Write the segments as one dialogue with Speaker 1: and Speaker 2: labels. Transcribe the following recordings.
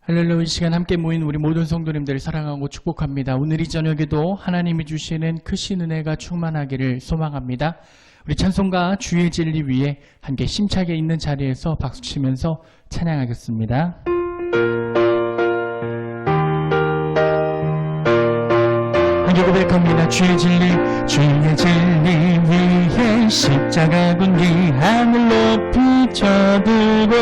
Speaker 1: 할렐루야. 이 시간 함께 모인 우리 모든 성도님들 사랑하고 축복합니다. 오늘 이 저녁에도 하나님이 주시는 크신 은혜가 충만하기를 소망합니다. 우리 찬송가 주의 진리 위에 함께 심차게 있는 자리에서 박수치면서 찬양하겠습니다. 함께 고백합니다. 주의 진리 위에 십자가 군기 하늘 높이 쳐들고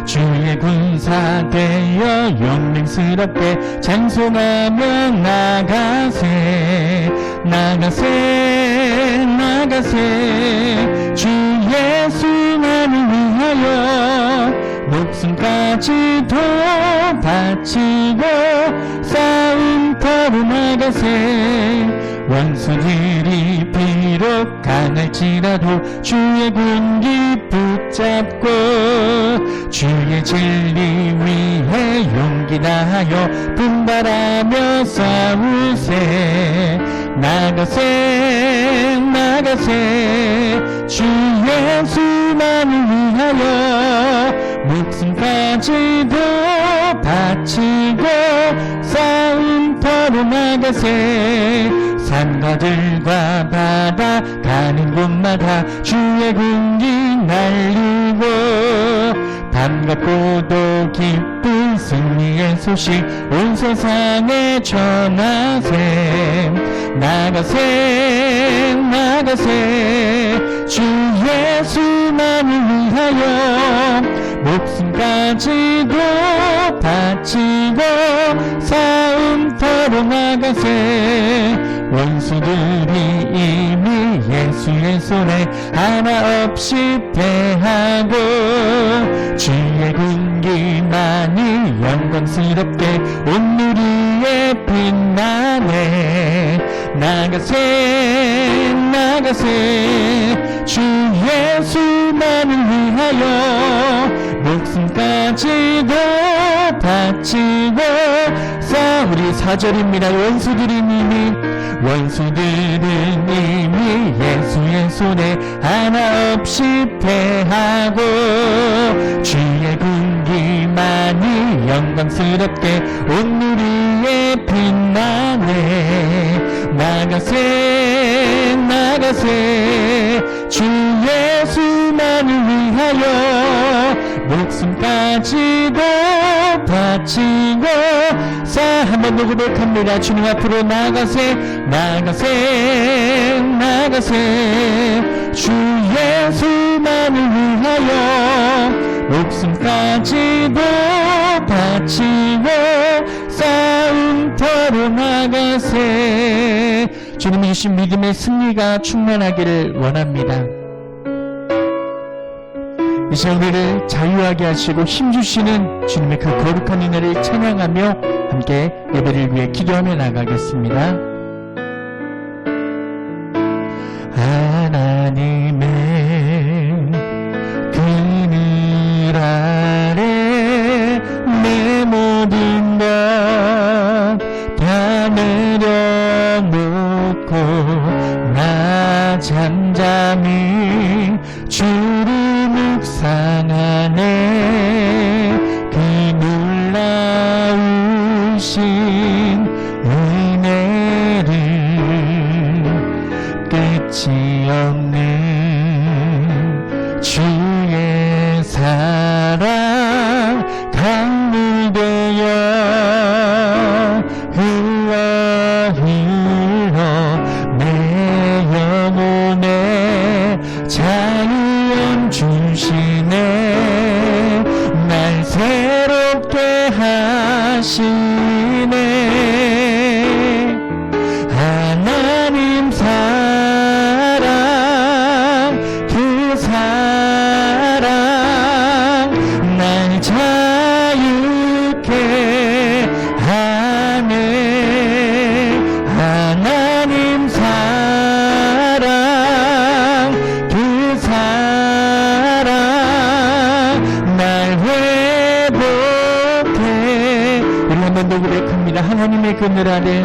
Speaker 1: 주의 군사 되어 영맹스럽게 찬송하며 나가세 주 예수만을 위하여 목숨까지도 바치고 싸움터로 나가세 원수들이 비록 강할지라도 주의 군기 붙잡고 주의 진리 위해 용기 다하여 분발하며 싸우세 나가세 주 예수만을 위하여 목숨까지도 바치고 싸움터로 나가세 산가들과 바다 가는 곳마다 주의 군기 날리고 반갑고도 기쁜 승리의 소식 온 세상에 전하세 나가세 주 예수만을 위하여 목숨까지도 바치고 싸움터로 나가세 원수들이 이미 예수의 손에 하나 없이 패하고 주의 군기만이 영광스럽게 온누리에 빛나네 나가세 주 예수만을 위하여 목숨까지도 바치고 우리 4절입니다. 원수들은 이미 예수의 손에 하나 없이 패하고 주의 군기만이 영광스럽게 온누리에 빛나네 나가세 주 예수만을 위하여 목숨까지도 바치고 한 번 더 고백합니다. 주님 앞으로 나가세 주 예수만을 위하여 목숨까지도 바치고 싸움터로 나가세 주님이 주신 믿음의 승리가 충만하기를 원합니다. 이 시간 우리를 자유하게 하시고 힘주시는 주님의 그 거룩한 은혜를 찬양하며 함께 예배를 위해 기도하며 나가겠습니다. 하나님의 그늘 아래 내 모든 것 다 내려놓고 나 잠잠히 주를 묵상하네 그 놀라우신 은혜를 끝이 없는 주의 사랑 강물 되어 흘러 내 영혼에 자유함 주시네 날 새롭게 하시네 하나님 사랑 그 사랑 날 자유케 하네 하나님 사랑 그 사랑 날 회복해 우리 한 번 더 고백합니다. 하나님의 그늘 아래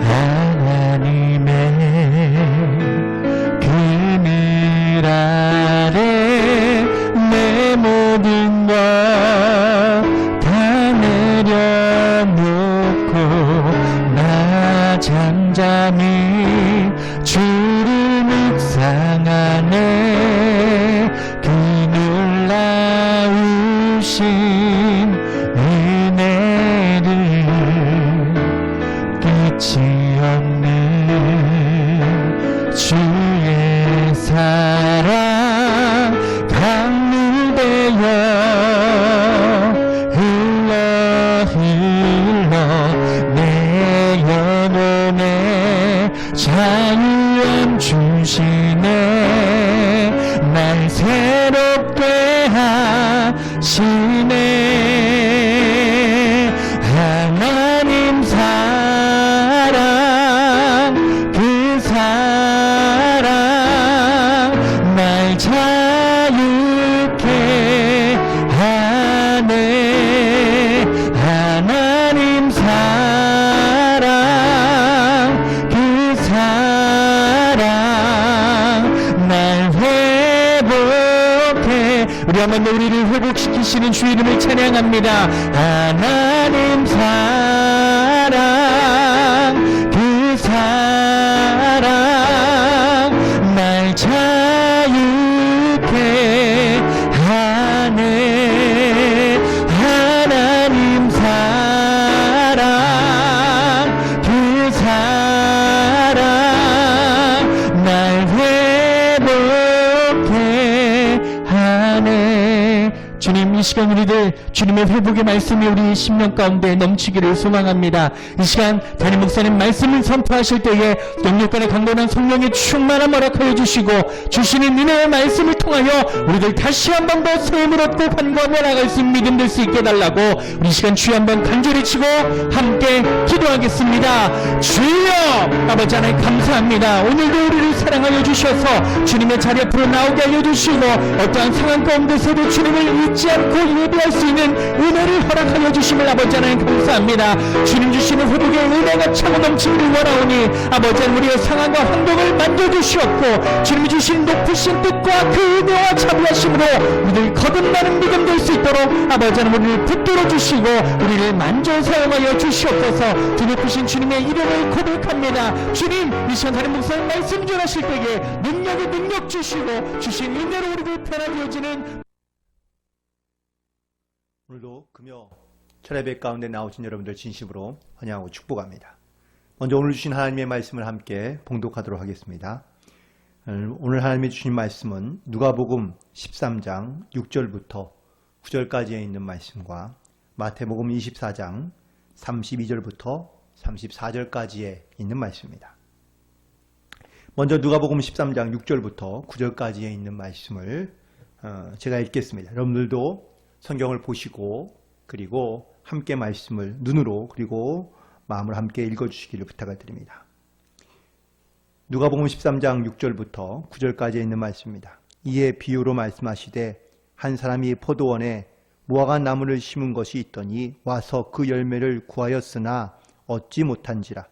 Speaker 1: 하나님의 그늘 아래 내 모든 것 주신 은혜를 끝이 없는 주의 사랑 강물되어 흘러 내 영혼에 자유함 주시네. 날 새롭게 하시네. 하나님 사랑 그 사랑 날 자유케 하네. 하나님 사랑 그 사랑 날 회복해. 우리 한번 우리를 회복시키시는 주 이름을 찬양합니다. 하나님 사랑 그 사랑 날 자유케 하네. 하나님 사랑 그 사랑 날 회복해 하네. 주님, 이 시간 우리들 주님의 회복의 말씀이 우리 심령 가운데 넘치기를 소망합니다. 이 시간 담임 목사님 말씀을 선포하실 때에 영육간의 강건한 성령의 충만함 허락하여 주시고 주시는 은혜의 말씀을 통하여 우리들 다시 한 번 더 세움을 얻고 간구하며 나갈 수 있는 믿음 될 수 있게 해달라고 우리 시간 주여 한번 간절히 치고 함께 기도하겠습니다. 주여 아버지 하나님 감사합니다. 오늘도 우리를 사랑하여 주셔서 주님의 자리 앞으로 나오게 하여 주시고 어떠한 상황 가운데서도 주님을 잊지 않고 예배할 수 있는 은혜를 허락하여 주심을 아버지 하나님 감사합니다. 주님 주시는 회복의 은혜가 차고 넘치기를 원하오니 아버지 하나님 우리의 상황과 환경을 만져주시옵고 주님이 주신 높으신 뜻과 그 은혜와 자비하심으로 우리를 거듭나는 믿음 될 수 있도록 아버지 하나님 우리를 붙들어 주시고 우리를 만져 사용하여 주시옵소서. 드높으신 주님의 이름을 고백합니다. 주님, 이 시간 다른 목사님 말씀 전하실 때에 능력에 능력 주시고 주신 은혜로 우리를 편하게 여지는
Speaker 2: 오늘도 금요 철야배 가운데 나오신 여러분들 진심으로 환영하고 축복합니다. 먼저 오늘 주신 하나님의 말씀을 함께 봉독하도록 하겠습니다. 오늘 하나님이 주신 말씀은 누가복음 13장 6절부터 9절까지에 있는 말씀과 마태복음 24장 32절부터 34절까지에 있는 말씀입니다. 먼저 누가복음 13장 6절부터 9절까지에 있는 말씀을 제가 읽겠습니다. 여러분들도 성경을 보시고 그리고 함께 말씀을 눈으로 그리고 마음을 함께 읽어주시기를 부탁을 드립니다. 누가복음 13장 6절부터 9절까지 있는 말씀입니다. 이에 비유로 말씀하시되 한 사람이 포도원에 무화과 나무를 심은 것이 있더니 와서 그 열매를 구하였으나 얻지 못한지라.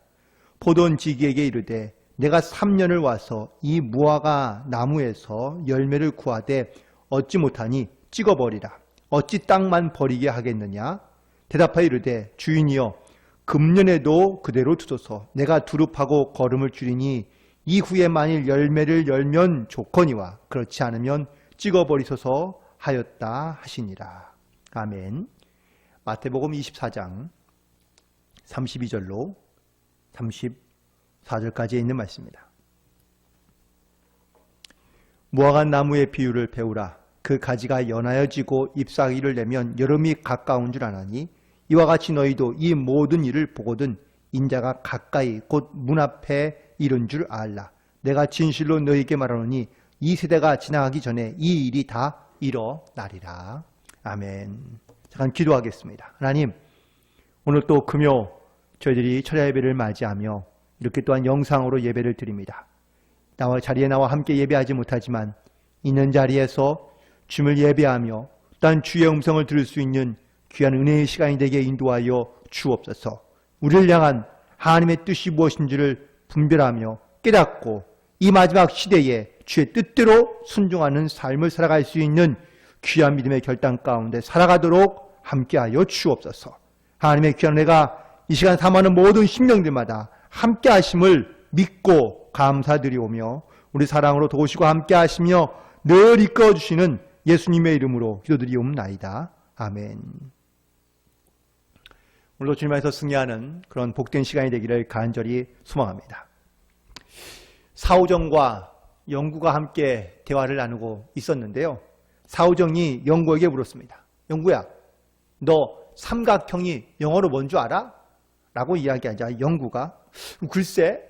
Speaker 2: 포도원 지기에게 이르되 내가 3년을 와서 이 무화과 나무에서 열매를 구하되 얻지 못하니 찍어버리라. 어찌 땅만 버리게 하겠느냐? 대답하여 이르되 주인이여 금년에도 그대로 두소서. 내가 두릅하고 거름을 줄이니 이후에 만일 열매를 열면 좋거니와 그렇지 않으면 찍어버리소서 하였다 하시니라. 아멘. 마태복음 24장 32절로 34절까지 있는 말씀입니다. 무화과 나무의 비유를 배우라. 그 가지가 연하여지고 잎사귀를 내면 여름이 가까운 줄 아나니 이와 같이 너희도 이 모든 일을 보거든 인자가 가까이 곧 문 앞에 이른 줄 알라. 내가 진실로 너희에게 말하노니 이 세대가 지나가기 전에 이 일이 다 일어나리라. 아멘. 잠깐 기도하겠습니다. 하나님, 오늘 또 금요 저희들이 철야 예배를 맞이하며 이렇게 또한 영상으로 예배를 드립니다. 자리에 나와 함께 예배하지 못하지만 있는 자리에서 주님을 예배하며 또한 주의 음성을 들을 수 있는 귀한 은혜의 시간이 되게 인도하여 주옵소서. 우리를 향한 하나님의 뜻이 무엇인지를 분별하며 깨닫고 이 마지막 시대에 주의 뜻대로 순종하는 삶을 살아갈 수 있는 귀한 믿음의 결단 가운데 살아가도록 함께하여 주옵소서. 하나님의 귀한 은혜가 이 시간 사모하는 모든 심령들마다 함께하심을 믿고 감사드리오며 우리 사랑으로 도우시고 함께하시며 늘 이끌어주시는 예수님의 이름으로 기도드리옵나이다. 아멘. 오늘도 주님 안에서 승리하는 그런 복된 시간이 되기를 간절히 소망합니다. 사오정과 영구가 함께 대화를 나누고 있었는데요. 사오정이 영구에게 물었습니다. 영구야, 너 삼각형이 영어로 뭔 줄 알아? 라고 이야기하자 영구가 글쎄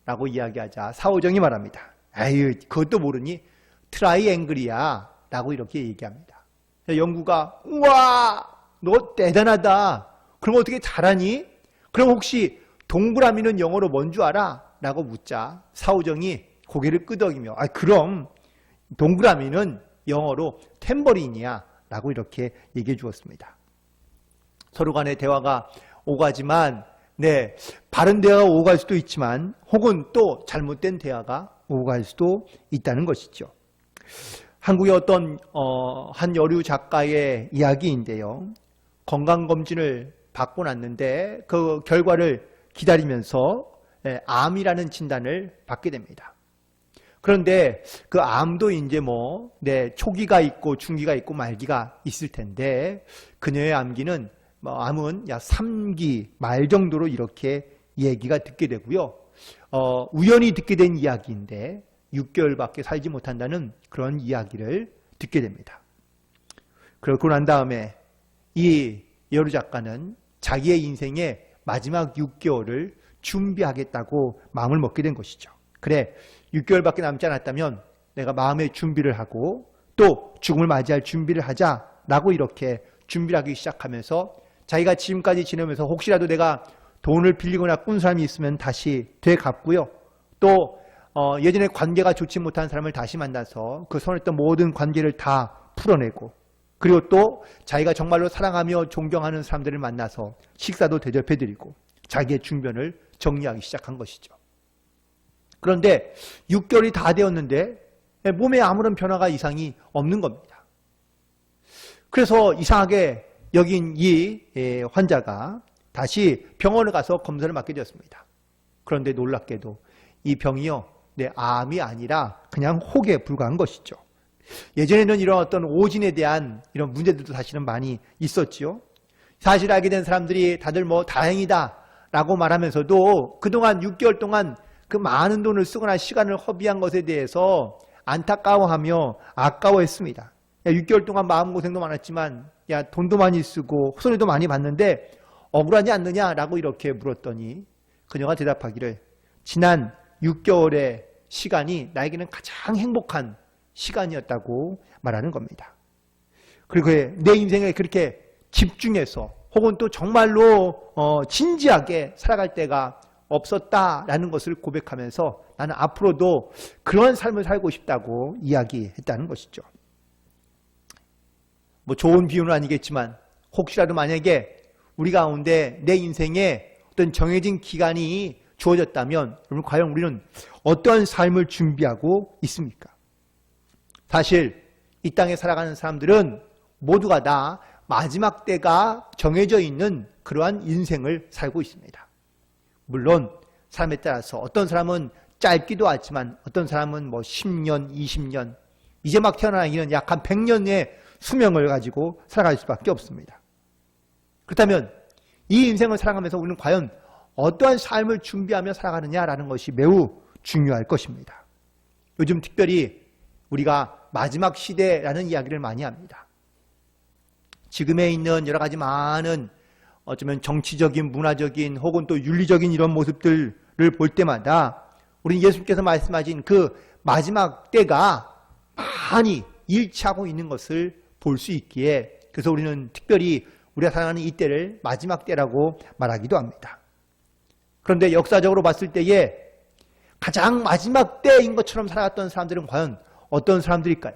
Speaker 2: 라고 이야기하자 사오정이 말합니다. 에휴, 그것도 모르니? 트라이앵글이야 라고 이렇게 얘기합니다. 영구가 우와, 너 대단하다. 그럼 어떻게 잘하니? 그럼 혹시 동그라미는 영어로 뭔 줄 알아? 라고 묻자 사오정이 고개를 끄덕이며 그럼 동그라미는 영어로 탬버린이야 라고 이렇게 얘기해 주었습니다. 서로 간의 대화가 오가지만 바른 대화가 오갈 수도 있지만 혹은 또 잘못된 대화가 오갈 수도 있다는 것이죠. 한국의 어떤 한 여류 작가의 이야기인데요. 건강검진을 받고 났는데 그 결과를 기다리면서 암이라는 진단을 받게 됩니다. 그런데 그 암도 이제 초기가 있고 중기가 있고 말기가 있을 텐데 그녀의 암기는 암은 약 3기 말 정도로 이렇게 얘기가 듣게 되고요. 우연히 듣게 된 이야기인데 6개월밖에 살지 못한다는 그런 이야기를 듣게 됩니다. 그러고 난 다음에 이 여류 작가는 자기의 인생의 마지막 6개월을 준비하겠다고 마음을 먹게 된 것이죠. 그래, 6개월밖에 남지 않았다면 내가 마음의 준비를 하고 또 죽음을 맞이할 준비를 하자라고 이렇게 준비를 하기 시작하면서 자기가 지금까지 지내면서 혹시라도 내가 돈을 빌리거나 꾼 사람이 있으면 다시 되갚고요. 또 예전에 관계가 좋지 못한 사람을 다시 만나서 그 선했던 모든 관계를 다 풀어내고 그리고 또 자기가 정말로 사랑하며 존경하는 사람들을 만나서 식사도 대접해드리고 자기의 중변을 정리하기 시작한 것이죠. 그런데 6개월이 다 되었는데 몸에 아무런 변화가 이상이 없는 겁니다. 그래서 이상하게 여긴 이 환자가 다시 병원에 가서 검사를 받게 되었습니다. 그런데 놀랍게도 이 병이요, 암이 아니라 그냥 혹에 불과한 것이죠. 예전에는 이런 어떤 오진에 대한 이런 문제들도 사실은 많이 있었지요. 사실 알게 된 사람들이 다들 다행이다 라고 말하면서도 그동안 6개월 동안 그 많은 돈을 쓰거나 시간을 허비한 것에 대해서 안타까워하며 아까워했습니다. 6개월 동안 마음고생도 많았지만 돈도 많이 쓰고 손해도 많이 봤는데 억울하지 않느냐라고 이렇게 물었더니 그녀가 대답하기를 지난 6개월의 시간이 나에게는 가장 행복한 시간이었다고 말하는 겁니다. 그리고 내 인생에 그렇게 집중해서 혹은 또 정말로 진지하게 살아갈 때가 없었다라는 것을 고백하면서 나는 앞으로도 그런 삶을 살고 싶다고 이야기했다는 것이죠. 좋은 비유는 아니겠지만 혹시라도 만약에 우리 가운데 내 인생에 어떤 정해진 기간이 주어졌다면 여러분 과연 우리는 어떤 삶을 준비하고 있습니까? 사실 이 땅에 살아가는 사람들은 모두가 다 마지막 때가 정해져 있는 그러한 인생을 살고 있습니다. 물론 사람에 따라서 어떤 사람은 짧기도 하지만 어떤 사람은 10년, 20년 이제 막 태어나기는 약 한 100년의 수명을 가지고 살아갈 수밖에 없습니다. 그렇다면 이 인생을 살아가면서 우리는 과연 어떠한 삶을 준비하며 살아가느냐라는 것이 매우 중요할 것입니다. 요즘 특별히 우리가 마지막 시대라는 이야기를 많이 합니다. 지금에 있는 여러 가지 많은 어쩌면 정치적인, 문화적인 혹은 또 윤리적인 이런 모습들을 볼 때마다 우리는 예수님께서 말씀하신 그 마지막 때가 많이 일치하고 있는 것을 볼 수 있기에 그래서 우리는 특별히 우리가 살아가는 이 때를 마지막 때라고 말하기도 합니다. 그런데 역사적으로 봤을 때에 가장 마지막 때인 것처럼 살아갔던 사람들은 과연 어떤 사람들일까요?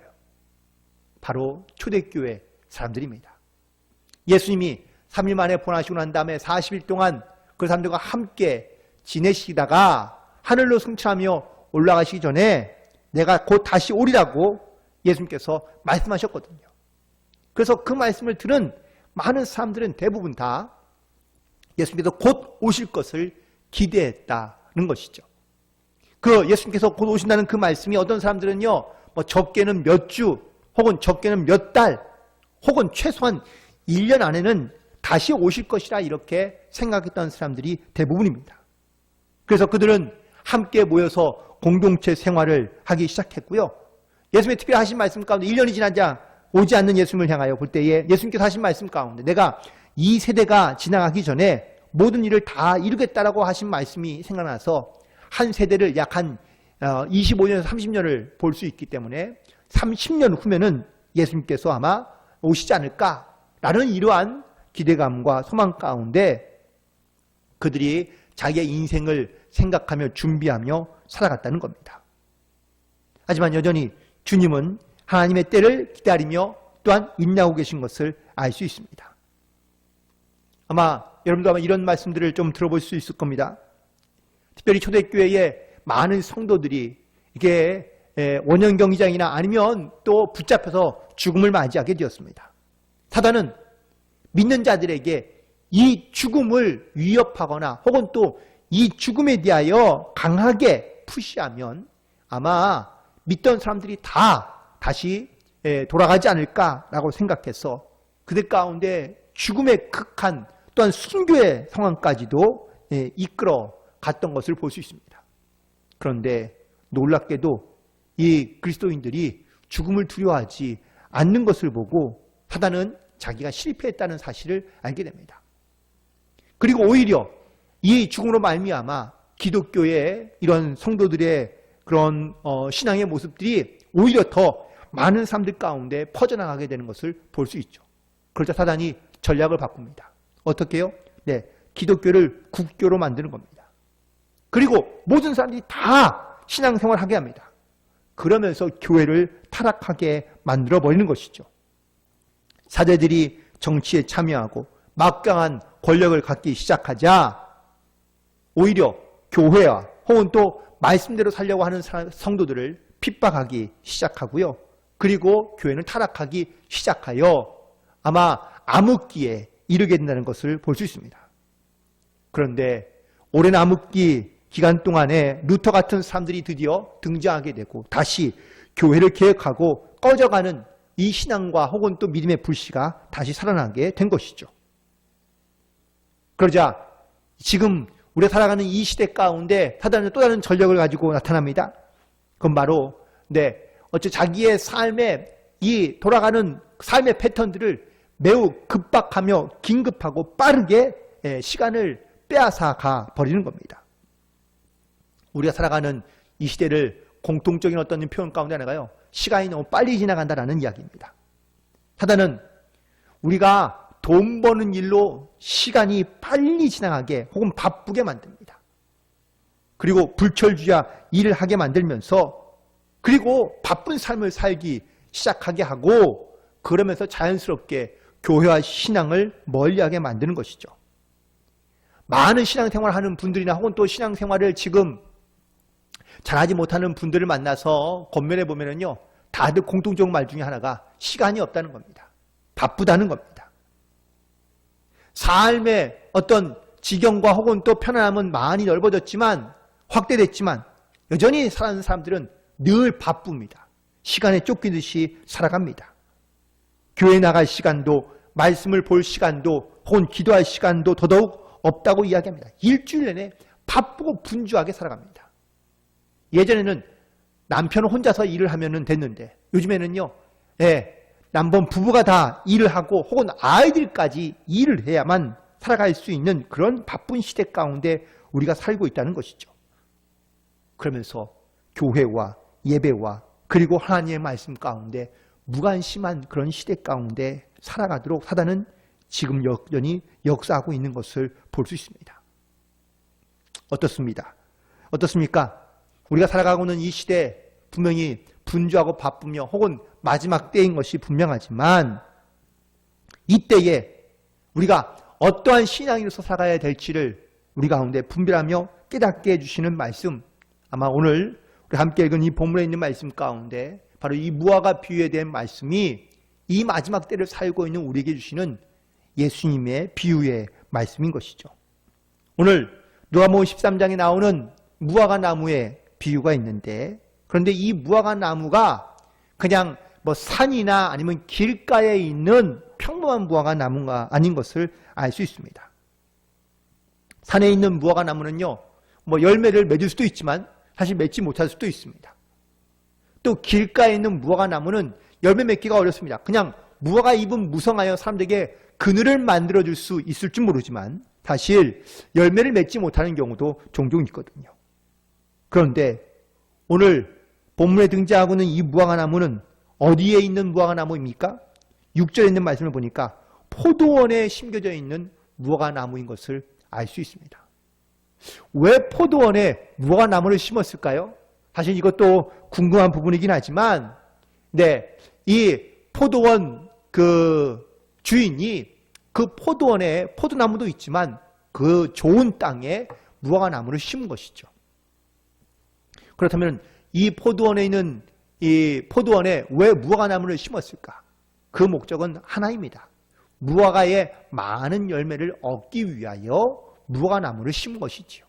Speaker 2: 바로 초대교회 사람들입니다. 예수님이 3일 만에 본하시고 난 다음에 40일 동안 그 사람들과 함께 지내시다가 하늘로 승천하며 올라가시기 전에 내가 곧 다시 오리라고 예수님께서 말씀하셨거든요. 그래서 그 말씀을 들은 많은 사람들은 대부분 다 예수님께서 곧 오실 것을 기대했다는 것이죠. 그 예수님께서 곧 오신다는 그 말씀이 어떤 사람들은요, 적게는 몇 주, 혹은 적게는 몇 달, 혹은 최소한 1년 안에는 다시 오실 것이라 이렇게 생각했던 사람들이 대부분입니다. 그래서 그들은 함께 모여서 공동체 생활을 하기 시작했고요. 예수님의 특별히 하신 말씀 가운데 1년이 지나자 오지 않는 예수님을 향하여 볼 때에 예수님께서 하신 말씀 가운데 내가 이 세대가 지나가기 전에 모든 일을 다 이루겠다라고 하신 말씀이 생각나서 한 세대를 약 한 25년에서 30년을 볼 수 있기 때문에 30년 후면은 예수님께서 아마 오시지 않을까라는 이러한 기대감과 소망 가운데 그들이 자기의 인생을 생각하며 준비하며 살아갔다는 겁니다. 하지만 여전히 주님은 하나님의 때를 기다리며 또한 인내하고 계신 것을 알 수 있습니다. 아마 여러분도 아마 이런 말씀들을 좀 들어볼 수 있을 겁니다. 특별히 초대교회의 많은 성도들이 이게 원형 경기장이나 아니면 또 붙잡혀서 죽음을 맞이하게 되었습니다. 사단은 믿는 자들에게 이 죽음을 위협하거나 혹은 또 이 죽음에 대하여 강하게 푸시하면 아마 믿던 사람들이 다 다시 돌아가지 않을까라고 생각해서 그들 가운데 죽음의 극한 또한 순교의 상황까지도 이끌어 갔던 것을 볼 수 있습니다. 그런데 놀랍게도 이 그리스도인들이 죽음을 두려워하지 않는 것을 보고 사단은 자기가 실패했다는 사실을 알게 됩니다. 그리고 오히려 이 죽음으로 말미암아 기독교의 이런 성도들의 그런 신앙의 모습들이 오히려 더 많은 사람들 가운데 퍼져나가게 되는 것을 볼 수 있죠. 그러자 사단이 전략을 바꿉니다. 어떻게 해요? 네, 기독교를 국교로 만드는 겁니다. 그리고 모든 사람들이 다 신앙생활을 하게 합니다. 그러면서 교회를 타락하게 만들어버리는 것이죠. 사제들이 정치에 참여하고 막강한 권력을 갖기 시작하자 오히려 교회와 혹은 또 말씀대로 살려고 하는 성도들을 핍박하기 시작하고요. 그리고 교회는 타락하기 시작하여 아마 암흑기에 이르게 된다는 것을 볼 수 있습니다. 그런데 오랜 암흑기 기간 동안에 루터 같은 사람들이 드디어 등장하게 되고 다시 교회를 개혁하고 꺼져가는 이 신앙과 혹은 또 믿음의 불씨가 다시 살아나게 된 것이죠. 그러자 지금 우리가 살아가는 이 시대 가운데 사단은 또 다른 전력을 가지고 나타납니다. 그건 바로 어째 자기의 삶에 이 돌아가는 삶의 패턴들을 매우 급박하며 긴급하고 빠르게 시간을 빼앗아 가 버리는 겁니다. 우리가 살아가는 이 시대를 공통적인 어떤 표현 가운데 하나가요. 시간이 너무 빨리 지나간다라는 이야기입니다. 사단은 우리가 돈 버는 일로 시간이 빨리 지나가게 혹은 바쁘게 만듭니다. 그리고 불철주야 일을 하게 만들면서 그리고 바쁜 삶을 살기 시작하게 하고 그러면서 자연스럽게 교회와 신앙을 멀리하게 만드는 것이죠. 많은 신앙생활을 하는 분들이나 혹은 또 신앙생활을 지금 잘하지 못하는 분들을 만나서 권면해 보면은요, 다들 공통적 말 중에 하나가 시간이 없다는 겁니다. 바쁘다는 겁니다. 삶의 어떤 지경과 혹은 또 편안함은 많이 넓어졌지만 확대됐지만 여전히 사는 사람들은 늘 바쁩니다. 시간에 쫓기듯이 살아갑니다. 교회 나갈 시간도 말씀을 볼 시간도 혹은 기도할 시간도 더더욱 없다고 이야기합니다. 일주일 내내 바쁘고 분주하게 살아갑니다. 예전에는 남편은 혼자서 일을 하면 됐는데 요즘에는요, 남편 부부가 다 일을 하고 혹은 아이들까지 일을 해야만 살아갈 수 있는 그런 바쁜 시대 가운데 우리가 살고 있다는 것이죠. 그러면서 교회와 예배와 그리고 하나님의 말씀 가운데 무관심한 그런 시대 가운데 살아가도록 사단은 지금 여전히 역사하고 있는 것을 볼 수 있습니다. 어떻습니까? 우리가 살아가고 있는 이 시대 분명히 분주하고 바쁘며 혹은 마지막 때인 것이 분명하지만 이때에 우리가 어떠한 신앙으로서 살아가야 될지를 우리 가운데 분별하며 깨닫게 해주시는 말씀, 아마 오늘 우리 함께 읽은 이 본문에 있는 말씀 가운데 바로 이 무화과 비유에 대한 말씀이 이 마지막 때를 살고 있는 우리에게 주시는 예수님의 비유의 말씀인 것이죠. 오늘 누가복음 13장에 나오는 무화과 나무의 비유가 있는데, 그런데 이 무화과 나무가 그냥 산이나 아니면 길가에 있는 평범한 무화과 나무가 아닌 것을 알 수 있습니다. 산에 있는 무화과 나무는요, 뭐 열매를 맺을 수도 있지만 사실 맺지 못할 수도 있습니다. 또 길가에 있는 무화과 나무는 열매 맺기가 어렵습니다. 그냥 무화과 잎은 무성하여 사람들에게 그늘을 만들어줄 수 있을지 모르지만 사실 열매를 맺지 못하는 경우도 종종 있거든요. 그런데 오늘 본문에 등장하고 있는 이 무화과 나무는 어디에 있는 무화과 나무입니까? 6절에 있는 말씀을 보니까 포도원에 심겨져 있는 무화과 나무인 것을 알 수 있습니다. 왜 포도원에 무화과 나무를 심었을까요? 사실 이것도 궁금한 부분이긴 하지만, 네, 이 포도원 그 주인이 그 포도원에 포도나무도 있지만 그 좋은 땅에 무화과 나무를 심은 것이죠. 그렇다면 이 포도원에 있는 이 포도원에 왜 무화과 나무를 심었을까? 그 목적은 하나입니다. 무화과의 많은 열매를 얻기 위하여 무화과 나무를 심은 것이지요.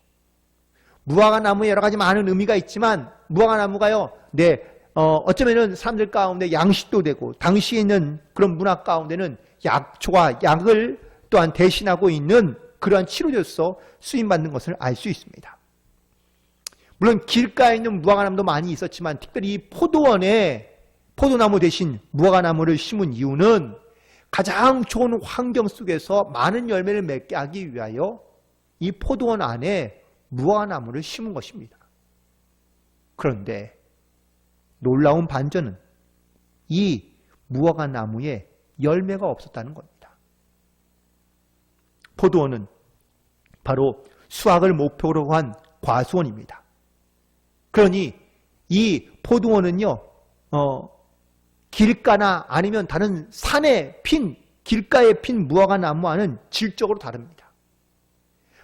Speaker 2: 무화과 나무에 여러 가지 많은 의미가 있지만 무화과 나무가요, 네, 어쩌면은 사람들 가운데 양식도 되고 당시에 있는 그런 문화 가운데는 약초와 약을 또한 대신하고 있는 그러한 치료제로서 쓰임받는 것을 알 수 있습니다. 물론 길가에 있는 무화과나무도 많이 있었지만 특별히 이 포도원에 포도나무 대신 무화과나무를 심은 이유는 가장 좋은 환경 속에서 많은 열매를 맺게 하기 위하여 이 포도원 안에 무화과나무를 심은 것입니다. 그런데 놀라운 반전은 이 무화과나무에 열매가 없었다는 겁니다. 포도원은 바로 수확을 목표로 한 과수원입니다. 그러니 이 포도원은요, 길가나 아니면 다른 산에 핀, 길가에 핀 무화과 나무와는 질적으로 다릅니다.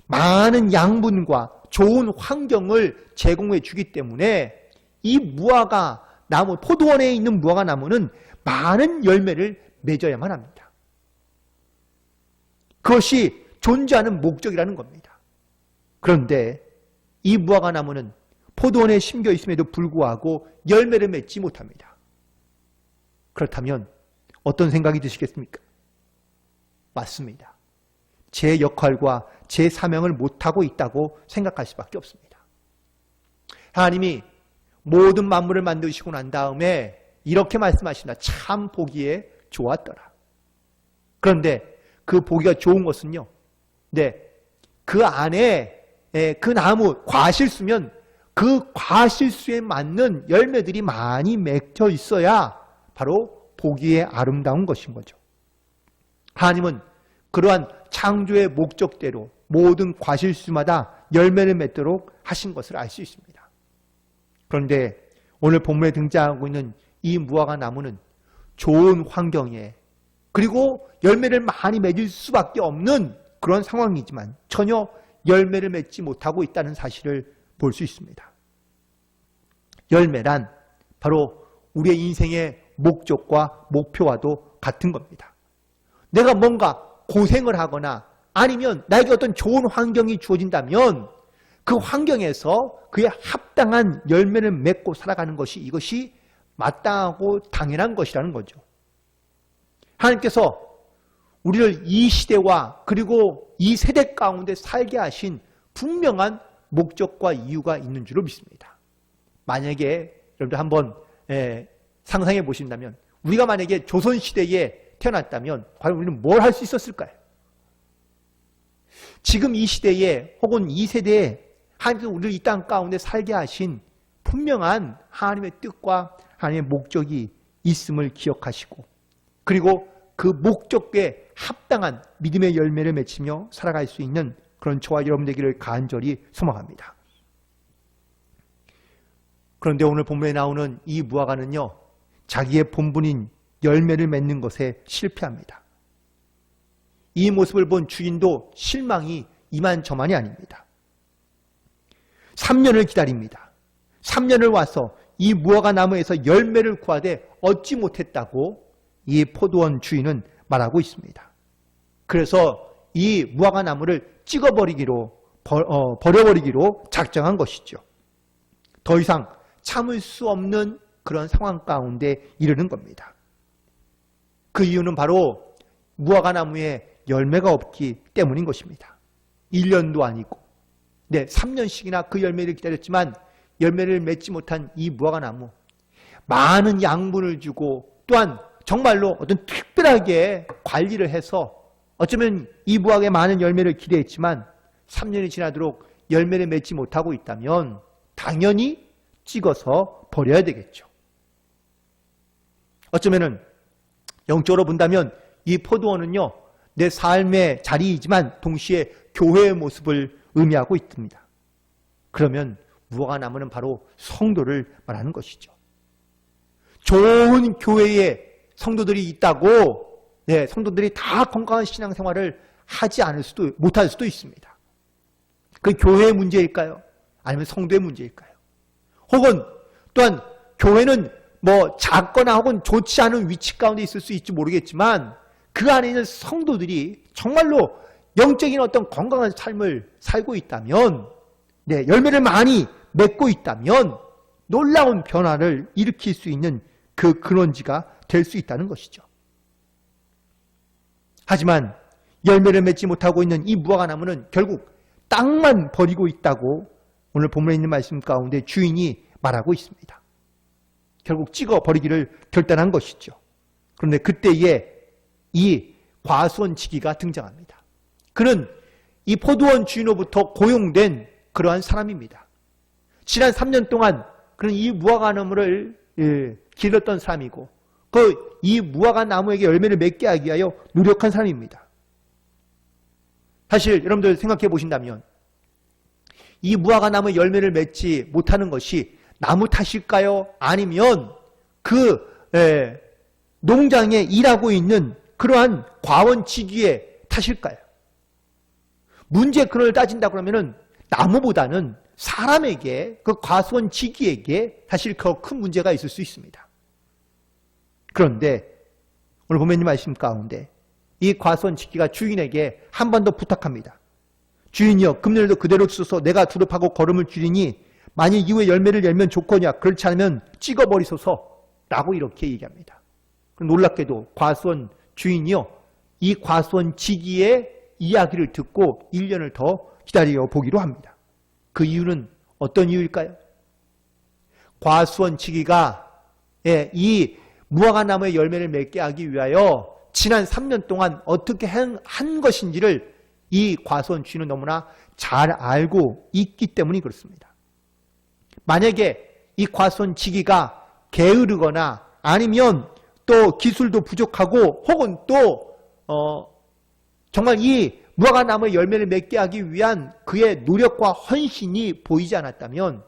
Speaker 2: 많은 양분과 좋은 환경을 제공해 주기 때문에 이 무화과 나무, 포도원에 있는 무화과 나무는 많은 열매를 맺어야만 합니다. 그것이 존재하는 목적이라는 겁니다. 그런데 이 무화과 나무는 포도원에 심겨 있음에도 불구하고 열매를 맺지 못합니다. 그렇다면 어떤 생각이 드시겠습니까? 맞습니다. 제 역할과 제 사명을 못하고 있다고 생각할 수밖에 없습니다. 하나님이 모든 만물을 만드시고 난 다음에 이렇게 말씀하신다. 참 보기에 좋았더라. 그런데 그 보기가 좋은 것은요, 네, 그 안에 그 나무 과실수면 그 과실수에 맞는 열매들이 많이 맺혀 있어야 바로 보기에 아름다운 것인 거죠. 하나님은 그러한 창조의 목적대로 모든 과실수마다 열매를 맺도록 하신 것을 알 수 있습니다. 그런데 오늘 본문에 등장하고 있는 이 무화과 나무는 좋은 환경에 그리고 열매를 많이 맺을 수밖에 없는 그런 상황이지만 전혀 열매를 맺지 못하고 있다는 사실을 볼 수 있습니다. 열매란 바로 우리의 인생의 목적과 목표와도 같은 겁니다. 내가 뭔가 고생을 하거나 아니면 나에게 어떤 좋은 환경이 주어진다면 그 환경에서 그에 합당한 열매를 맺고 살아가는 것이 이것이 마땅하고 당연한 것이라는 거죠. 하나님께서 우리를 이 시대와 그리고 이 세대 가운데 살게 하신 분명한 목적과 이유가 있는 줄로 믿습니다. 만약에 여러분들 한번 상상해 보신다면 우리가 만약에 조선시대에 태어났다면 과연 우리는 뭘 할 수 있었을까요? 지금 이 시대에 혹은 이 세대에 하나님께서 우리를 이 땅 가운데 살게 하신 분명한 하나님의 뜻과 하나님의 목적이 있음을 기억하시고 그리고 그 목적에 합당한 믿음의 열매를 맺히며 살아갈 수 있는 그런 저와 여러분 되기를 간절히 소망합니다. 그런데 오늘 본문에 나오는 이 무화과는요, 자기의 본분인 열매를 맺는 것에 실패합니다. 이 모습을 본 주인도 실망이 이만저만이 아닙니다. 3년을 기다립니다. 3년을 와서 이 무화과 나무에서 열매를 구하되 얻지 못했다고 이 포도원 주인은 말하고 있습니다. 그래서 이 무화과 나무를 버려버리기로 작정한 것이죠. 더 이상 참을 수 없는 그런 상황 가운데 이르는 겁니다. 그 이유는 바로 무화과 나무에 열매가 없기 때문인 것입니다. 1년도 아니고 3년씩이나 그 열매를 기다렸지만 열매를 맺지 못한 이 무화과 나무, 많은 양분을 주고 또한 정말로 어떤 특별하게 관리를 해서 어쩌면 이 무화과에 많은 열매를 기대했지만 3년이 지나도록 열매를 맺지 못하고 있다면 당연히 찍어서 버려야 되겠죠. 어쩌면은 영적으로 본다면 이 포도원은요, 내 삶의 자리이지만 동시에 교회의 모습을 의미하고 있습니다. 그러면 무화과 나무는 바로 성도를 말하는 것이죠. 좋은 교회에 성도들이 있다고 성도들이 다 건강한 신앙생활을 하지 못할 수도 있습니다. 그 교회의 문제일까요? 아니면 성도의 문제일까요? 혹은 또한 교회는 작거나 혹은 좋지 않은 위치 가운데 있을 수 있지 모르겠지만 그 안에 있는 성도들이 정말로 영적인 어떤 건강한 삶을 살고 있다면, 열매를 많이 맺고 있다면 놀라운 변화를 일으킬 수 있는 그 근원지가 될 수 있다는 것이죠. 하지만 열매를 맺지 못하고 있는 이 무화과 나무는 결국 땅만 버리고 있다고 오늘 본문에 있는 말씀 가운데 주인이 말하고 있습니다. 결국 찍어 버리기를 결단한 것이죠. 그런데 그때에 이 과수원지기가 등장합니다. 그는 이 포도원 주인으로부터 고용된 그러한 사람입니다. 지난 3년 동안 그는 이 무화과 나무를 길렀던 사람이고 이 무화과 나무에게 열매를 맺게 하기 위하여 노력한 사람입니다. 사실 여러분들 생각해 보신다면 이 무화과 나무의 열매를 맺지 못하는 것이 나무 탓일까요? 아니면 그 농장에 일하고 있는 그러한 과원지기의 탓일까요? 문제 근원을 따진다고 하면은 나무보다는 사람에게, 그 과수원지기에게 사실 더 큰 문제가 있을 수 있습니다. 그런데 오늘 보면 이 말씀 가운데 이 과수원지기가 주인에게 한 번 더 부탁합니다. 주인이여, 금년에도 그대로 주소서. 내가 두릅하고 거름을 줄이니 만일 이후에 열매를 열면 좋거냐, 그렇지 않으면 찍어버리소서 라고 이렇게 얘기합니다. 놀랍게도 과수원 주인이요, 이 과수원지기의 이야기를 듣고 1년을 더 기다려 보기로 합니다. 그 이유는 어떤 이유일까요? 과수원지기가 이 무화과 나무의 열매를 맺게 하기 위하여 지난 3년 동안 어떻게 한 것인지를 이 과수원 주인은 너무나 잘 알고 있기 때문이 그렇습니다. 만약에 이 과수원지기가 게으르거나 아니면 또 기술도 부족하고 혹은 또 정말 이 무화과 나무의 열매를 맺게 하기 위한 그의 노력과 헌신이 보이지 않았다면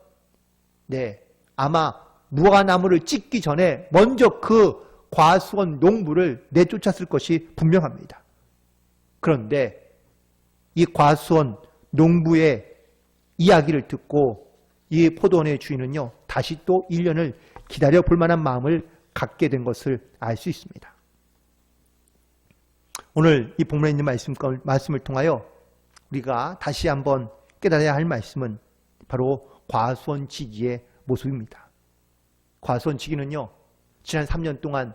Speaker 2: 아마 무화과 나무를 찍기 전에 먼저 그 과수원 농부를 내쫓았을 것이 분명합니다. 그런데 이 과수원 농부의 이야기를 듣고 이 포도원의 주인은요, 다시 또 1년을 기다려 볼 만한 마음을 갖게 된 것을 알 수 있습니다. 오늘 이 본문에 있는 말씀을 통하여 우리가 다시 한번 깨달아야 할 말씀은 바로 과수원지기의 모습입니다. 과수원지기는요, 지난 3년 동안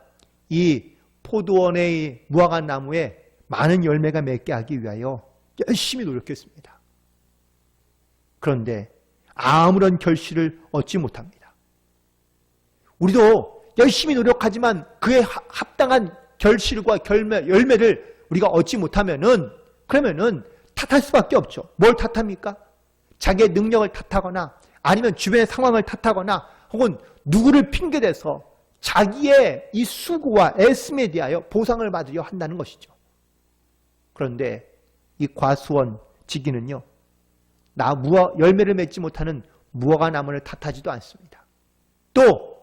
Speaker 2: 이 포도원의 무화과 나무에 많은 열매가 맺게 하기 위하여 열심히 노력했습니다. 그런데 아무런 결실을 얻지 못합니다. 우리도 열심히 노력하지만 그에 합당한 결실과 열매를 우리가 얻지 못하면은 그러면은 탓할 수밖에 없죠. 뭘 탓합니까? 자기의 능력을 탓하거나 아니면 주변의 상황을 탓하거나 혹은 누구를 핑계대서 자기의 이 수고와 애씀에 대하여 보상을 받으려 한다는 것이죠. 그런데 이 과수원지기는요, 열매를 맺지 못하는 무화과 나무를 탓하지도 않습니다. 또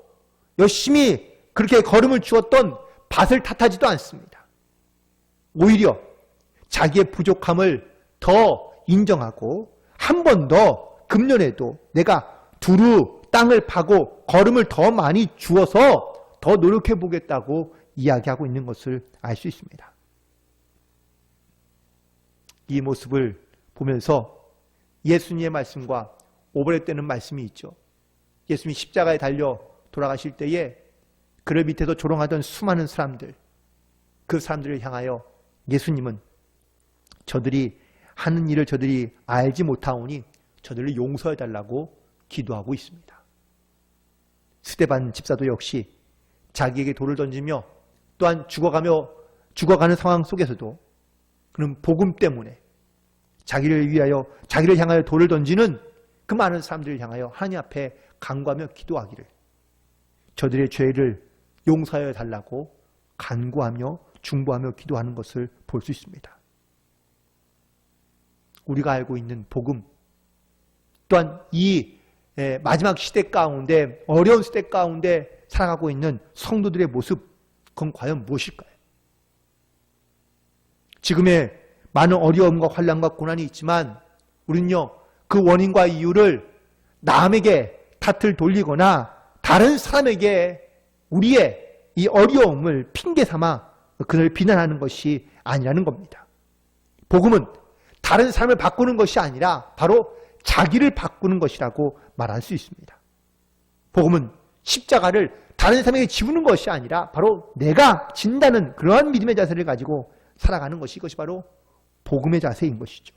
Speaker 2: 열심히 그렇게 걸음을 주었던 밭을 탓하지도 않습니다. 오히려 자기의 부족함을 더 인정하고 한 번 더 금년에도 내가 두루 땅을 파고 걸음을 더 많이 주어서 더 노력해 보겠다고 이야기하고 있는 것을 알 수 있습니다. 이 모습을 보면서 예수님의 말씀과 오버랩되는 말씀이 있죠. 예수님이 십자가에 달려 돌아가실 때에 그를 밑에서 조롱하던 수많은 사람들, 그 사람들을 향하여 예수님은 저들이 하는 일을 저들이 알지 못하오니 저들을 용서해 달라고 기도하고 있습니다. 스데반 집사도 역시 자기에게 돌을 던지며 또한 죽어가는 상황 속에서도 그는 복음 때문에 자기를 향하여 돌을 던지는 그 많은 사람들을 향하여 하나님 앞에 간구하며 기도하기를, 저들의 죄를 용서하여 달라고 간구하며 중보하며 기도하는 것을 볼 수 있습니다. 우리가 알고 있는 복음, 또한 이 마지막 시대 가운데, 어려운 시대 가운데 살아가고 있는 성도들의 모습, 그건 과연 무엇일까요? 지금의 많은 어려움과 환난과 고난이 있지만 우리는요, 그 원인과 이유를 남에게 탓을 돌리거나 다른 사람에게 우리의 이 어려움을 핑계 삼아 그를 비난하는 것이 아니라는 겁니다. 복음은 다른 사람을 바꾸는 것이 아니라 바로 자기를 바꾸는 것이라고 말할 수 있습니다. 복음은 십자가를 다른 사람에게 지우는 것이 아니라 바로 내가 진다는 그러한 믿음의 자세를 가지고 살아가는 것이, 이것이 바로 복음의 자세인 것이죠.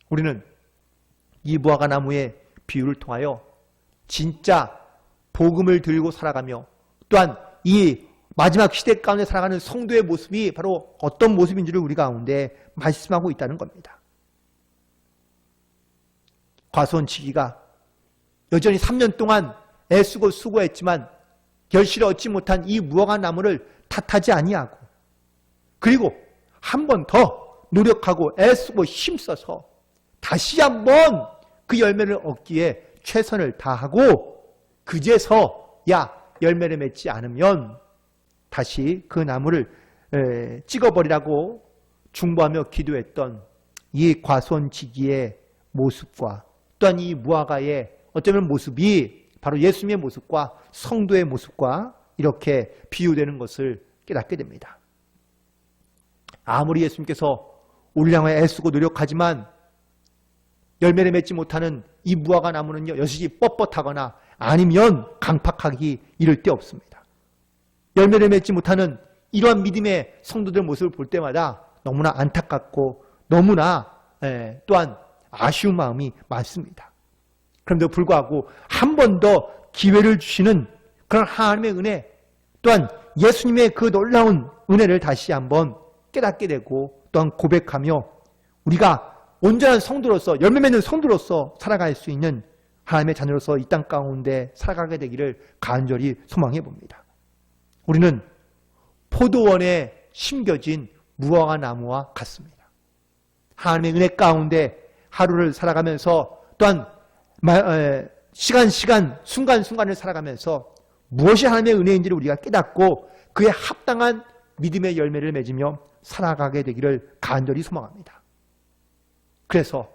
Speaker 2: 우리는 이 무화과 나무의 비유를 통하여 진짜 복음을 들고 살아가며 또한 이 마지막 시대 가운데 살아가는 성도의 모습이 바로 어떤 모습인지를 우리 가운데 말씀하고 있다는 겁니다. 과수원치기가 여전히 3년 동안 애쓰고 수고했지만 결실을 얻지 못한 이 무화과 나무를 탓하지 아니하고, 그리고 한 번 더 노력하고 애쓰고 힘써서 다시 한번 그 열매를 얻기에 최선을 다하고 그제서야 열매를 맺지 않으면 다시 그 나무를 찍어버리라고 중보하며 기도했던 이 과수원치기의 모습과 또한 이 무화과의 어쩌면 모습이 바로 예수님의 모습과 성도의 모습과 이렇게 비유되는 것을 깨닫게 됩니다. 아무리 예수님께서 우리를 향해 애쓰고 노력하지만 열매를 맺지 못하는 이 무화과 나무는요, 여실히 뻣뻣하거나 아니면 강팍하기 이를 데 없습니다. 열매를 맺지 못하는 이러한 믿음의 성도들 모습을 볼 때마다 너무나 안타깝고 너무나 또한 아쉬운 마음이 많습니다. 그런데도 불구하고 한 번 더 기회를 주시는 그런 하나님의 은혜, 또한 예수님의 그 놀라운 은혜를 다시 한번 깨닫게 되고 또한 고백하며 우리가 온전한 성도로서, 열매 맺는 성도로서 살아갈 수 있는 하나님의 자녀로서 이 땅 가운데 살아가게 되기를 간절히 소망해 봅니다. 우리는 포도원에 심겨진 무화과 나무와 같습니다. 하나님의 은혜 가운데 하루를 살아가면서 또한 시간, 순간순간을 살아가면서 무엇이 하나님의 은혜인지를 우리가 깨닫고 그에 합당한 믿음의 열매를 맺으며 살아가게 되기를 간절히 소망합니다. 그래서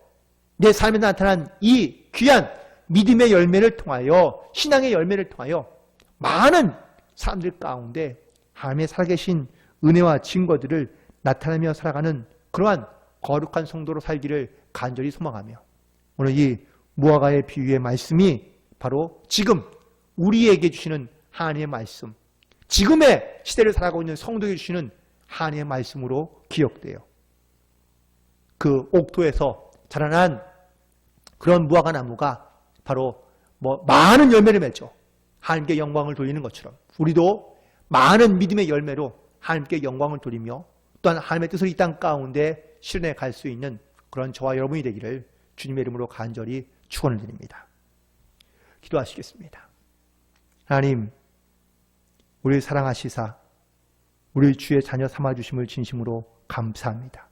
Speaker 2: 내 삶에 나타난 이 귀한 믿음의 열매를 통하여, 신앙의 열매를 통하여 많은 사람들 가운데 하나님의 살아계신 은혜와 증거들을 나타내며 살아가는 그러한 거룩한 성도로 살기를 간절히 소망하며, 오늘 이 무화과의 비유의 말씀이 바로 지금 우리에게 주시는 하나님의 말씀, 지금의 시대를 살아가고 있는 성도에게 주시는 하나님의 말씀으로 기억돼요. 그 옥토에서 자라난 그런 무화과 나무가 바로 많은 열매를 맺죠. 하나님께 영광을 돌리는 것처럼 우리도 많은 믿음의 열매로 하나님께 영광을 돌리며 또한 하나님의 뜻을 이 땅 가운데 실현해 갈 수 있는 그런 저와 여러분이 되기를 주님의 이름으로 간절히 축원을 드립니다. 기도하시겠습니다. 하나님, 우리를 사랑하시사 우리 주의 자녀 삼아주심을 진심으로 감사합니다.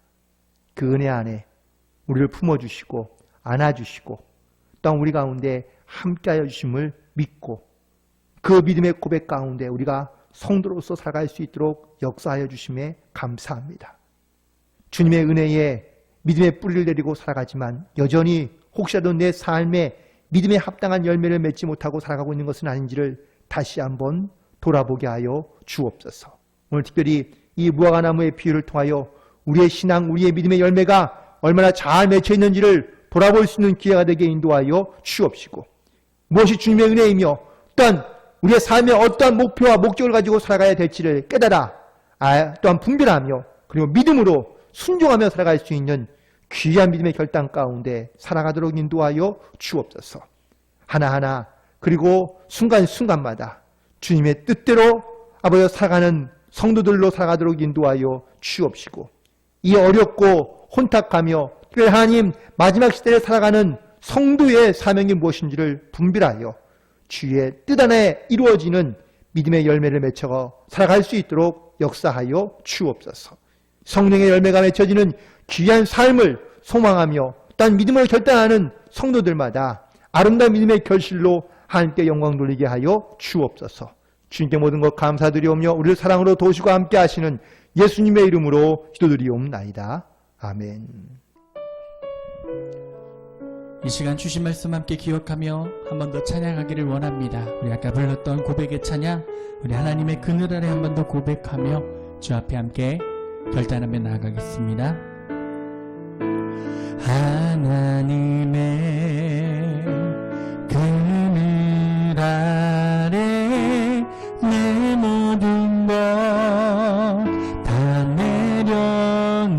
Speaker 2: 그 은혜 안에 우리를 품어주시고 안아주시고 또한 우리 가운데 함께하여 주심을 믿고 그 믿음의 고백 가운데 우리가 성도로서 살아갈 수 있도록 역사하여 주심에 감사합니다. 주님의 은혜에 믿음의 뿌리를 내리고 살아가지만 여전히 혹시라도 내 삶에 믿음에 합당한 열매를 맺지 못하고 살아가고 있는 것은 아닌지를 다시 한번 돌아보게 하여 주옵소서. 오늘 특별히 이 무화과나무의 비유를 통하여 우리의 신앙, 우리의 믿음의 열매가 얼마나 잘 맺혀 있는지를 돌아볼 수 있는 기회가 되게 인도하여 주옵시고, 무엇이 주님의 은혜이며 또한 우리의 삶의 어떠한 목표와 목적을 가지고 살아가야 될지를 깨달아 또한 분별하며 그리고 믿음으로 순종하며 살아갈 수 있는 귀한 믿음의 결단 가운데 살아가도록 인도하여 주옵소서. 하나하나 그리고 순간순간마다 주님의 뜻대로 아버지 살아가는 성도들로 살아가도록 인도하여 주옵시고, 이 어렵고 혼탁하며 특별히 하나님 마지막 시대에 살아가는 성도의 사명이 무엇인지를 분별하여 주의 뜻 안에 이루어지는 믿음의 열매를 맺혀 살아갈 수 있도록 역사하여 주옵소서. 성령의 열매가 맺혀지는 귀한 삶을 소망하며 또한 믿음을 결단하는 성도들마다 아름다운 믿음의 결실로 하나님께 영광 돌리게 하여 주옵소서. 주님께 모든 것 감사드리오며 우리를 사랑으로 도우시고 함께 하시는 예수님의 이름으로 기도드리옵나이다. 아멘.
Speaker 1: 이 시간 주신 말씀 함께 기억하며 한 번 더 찬양하기를 원합니다. 우리 아까 불렀던 고백의 찬양, 우리 하나님의 그늘 아래 한 번 더 고백하며 주 앞에 함께 결단하며 나아가겠습니다. 하나님의 그늘 아래 내 모든 것 다 내려놓고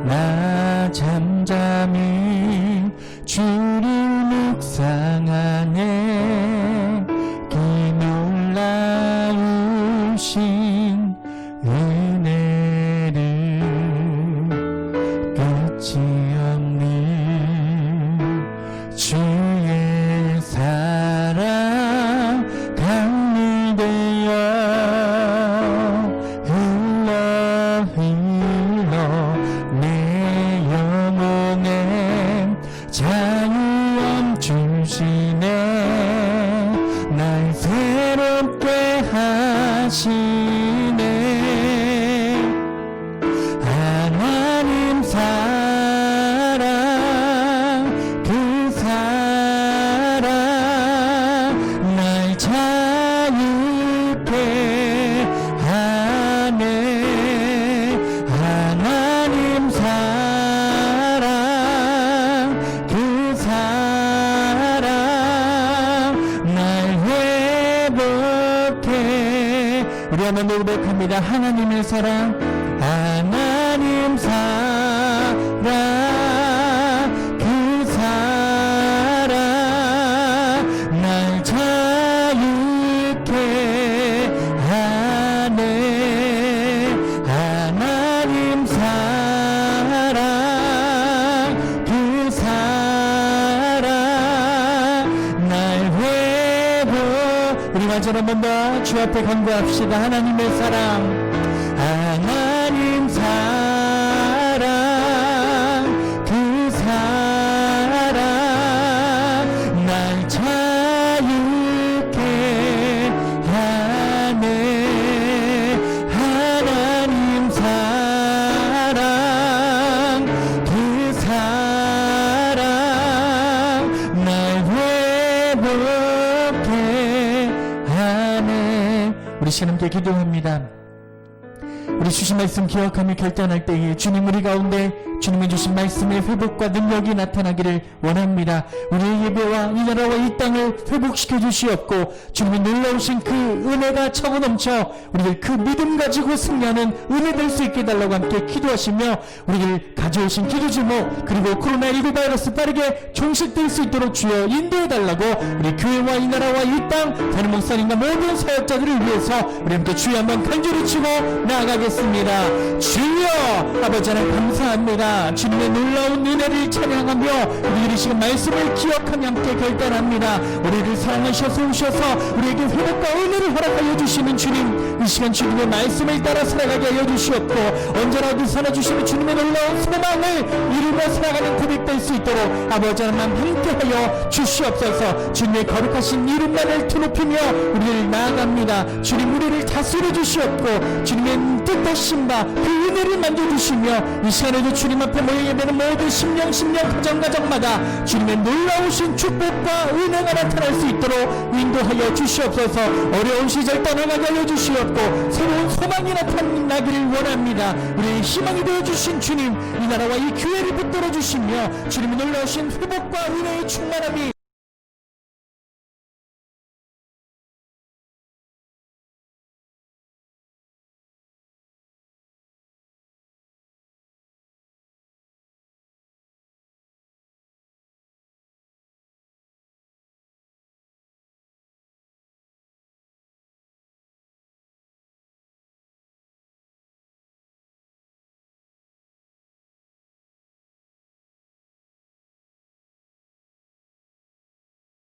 Speaker 1: 나 잠잠히 주를 묵상하네. 기놀라우신 은혜를 끝이 없는 주의 사랑 강물 되어 흘러 내 영혼에 자유함 주시네. 날 새롭게 하시네. 하나님 사랑 그 사랑 날 자유케 하네. 하나님 사랑 그 사랑 날 회복해. 우리 한번 고백합니다. 하나님의 사랑, 하나님 사랑 그 사랑 날 자유케 하네. 하나님 사랑 그 사랑 날 회복. 우리 마저 한번 더 주 앞에 간구합시다. 하나님의 사랑, 하나님 사랑 그 사랑 날 자유케 하네. 하나님 사랑 그 사랑 날 회복해 하네. 우리 신함께 기도합니다. 우리 주신 말씀 기억하며 결단할 때에 주님 우리 가운데 주님이 주신 말씀의 회복과 능력이 나타나기를 원합니다. 우리의 예배와 이 나라와 이 땅을 회복시켜 주시옵고 주님의 놀라우신 그 은혜가 차고 넘쳐 우리를 그 믿음 가지고 승리하는 은혜 될 수 있게 해달라고 함께 기도하시며 우리를 가져오신 기도 제목 그리고 코로나19 바이러스 빠르게 종식될 수 있도록 주여 인도해달라고 우리 교회와 이 나라와 이 땅 다른 목사님과 모든 사역자들을 위해서 우리 함께 주여 한번 간절히 치고 나아가겠습니다. 주여 아버지 하나님 감사합니다. 주님의 놀라운 은혜를 찬양하며 우리들이 지금 말씀을 기억하며 함께 결단합니다. 우리를 사랑하셔서 오셔서 우리에게 회복과 은혜를 허락하여 주시는 주님, 이 시간 주님의 말씀을 따라 살아가게 하여 주시옵고 언제나 어디서나 주시는 주님의 놀라운 소망을 이루며 살아가는 고백될 수 있도록 아버지 하나님 함께하여 주시옵소서. 주님의 거룩하신 이름만을 드높이며 우리를 나아갑니다. 주님 우리를 다스려 주시옵고 주님의 뜻하신 바 그 은혜를 만져주시며 이 시간에도 주님 앞에 모여 예배는 모든 심령 가정마다 주님의 놀라우신 축복과 은혜가 나타날 수 있도록 인도하여 주시옵소서. 어려운 시절 떠나가게 하여 주시옵고 새로운 소망이 나타나기를 원합니다. 우리의 희망이 되어주신 주님, 이 나라와 이 교회를 붙들어 주시며 주님의 놀라우신 회복과 은혜의 충만함이